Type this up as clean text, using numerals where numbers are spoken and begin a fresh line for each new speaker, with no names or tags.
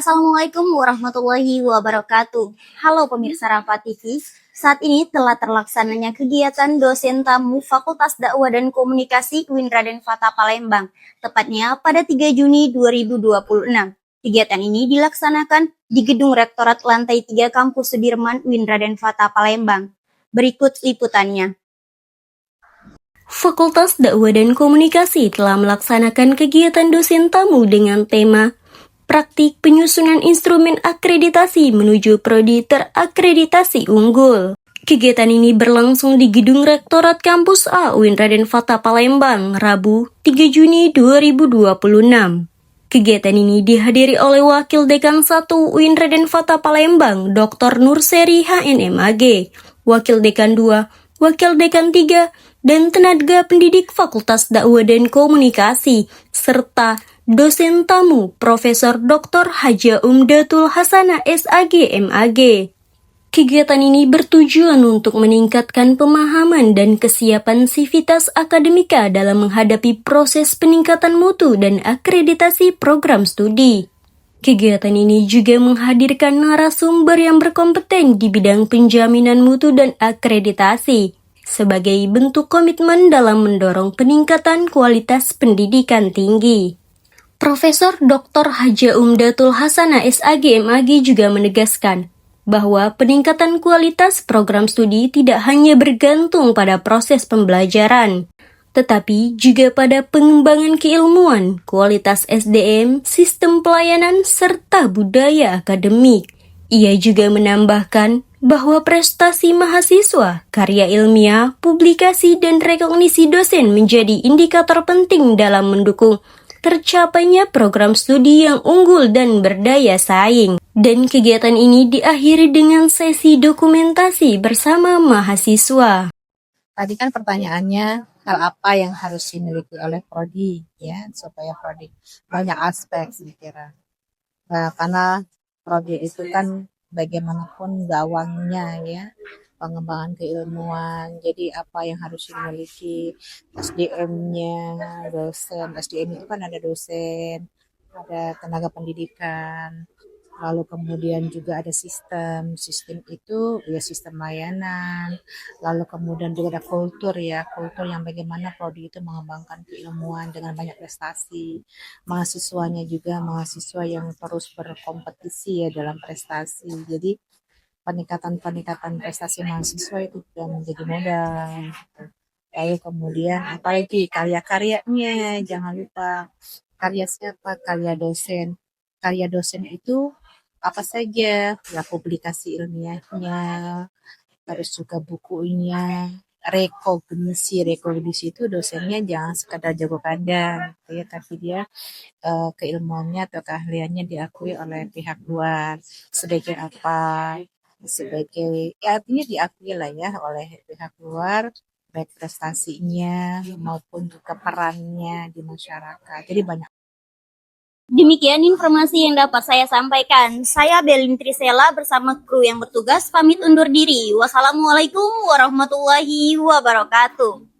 Assalamualaikum warahmatullahi wabarakatuh. Halo pemirsa Rafa TV, saat ini telah terlaksananya kegiatan dosen tamu Fakultas Dakwah dan Komunikasi UIN Raden Fatah Palembang, tepatnya pada 3 Juni 2026. Kegiatan ini dilaksanakan di Gedung Rektorat Lantai 3 Kampus Sudirman UIN Raden Fatah Palembang. Berikut liputannya. Fakultas Dakwah dan Komunikasi telah melaksanakan kegiatan dosen tamu dengan tema Praktik Penyusunan Instrumen Akreditasi menuju Prodi Terakreditasi Unggul. Kegiatan ini berlangsung di Gedung Rektorat Kampus A UIN Raden Fatah Palembang, Rabu 3 Juni 2026. Kegiatan ini dihadiri oleh Wakil Dekan 1 UIN Raden Fatah Palembang, Dr. Nurseri HNMAG, Wakil Dekan 2, Wakil Dekan 3, dan tenaga pendidik Fakultas Dakwah dan Komunikasi, serta dosen tamu Profesor Dr. Haja Umdatul Hasanah SAG MAG. Kegiatan ini bertujuan untuk meningkatkan pemahaman dan kesiapan sivitas akademika dalam menghadapi proses peningkatan mutu dan akreditasi program studi. Kegiatan ini juga menghadirkan narasumber yang berkompeten di bidang penjaminan mutu dan akreditasi sebagai bentuk komitmen dalam mendorong peningkatan kualitas pendidikan tinggi. Profesor Dr. Haja Umdatul Hasanah SAG MAG juga menegaskan bahwa peningkatan kualitas program studi tidak hanya bergantung pada proses pembelajaran, tetapi juga pada pengembangan keilmuan, kualitas SDM, sistem pelayanan, serta budaya akademik. Ia juga menambahkan bahwa prestasi mahasiswa, karya ilmiah, publikasi, dan rekognisi dosen menjadi indikator penting dalam mendukung tercapainya program studi yang unggul dan berdaya saing. Dan kegiatan ini diakhiri dengan sesi dokumentasi bersama mahasiswa.
Tadi kan pertanyaannya, hal apa yang harus dimiliki oleh prodi ya supaya prodi banyak aspek saya kira. Nah, karena prodi itu kan bagaimanapun gawangnya ya, pengembangan keilmuan. Jadi apa yang harus dimiliki SDM-nya, dosen. SDM itu kan ada dosen, ada tenaga pendidikan, lalu kemudian juga ada sistem itu ya sistem layanan, lalu kemudian juga ada kultur yang bagaimana prodi itu mengembangkan keilmuan dengan banyak prestasi, mahasiswanya juga mahasiswa yang terus berkompetisi ya dalam prestasi. Jadi peningkatan prestasi mahasiswa itu juga menjadi modal. Lalu kemudian apalagi karya-karyanya, jangan lupa karya siapa? Karya dosen itu apa saja? Ya publikasi ilmiahnya, terus juga bukunya, rekognisi itu dosennya jangan sekadar jago kandang, ya, tapi dia keilmuannya atau keahliannya diakui oleh pihak luar sebagai apa? Sebagai ya artinya diakui lah ya oleh pihak luar, baik prestasinya maupun juga perannya di masyarakat. Jadi banyak.
Demikian informasi yang dapat saya sampaikan. Saya Belin Trisela bersama kru yang bertugas pamit undur diri. Wassalamualaikum warahmatullahi wabarakatuh.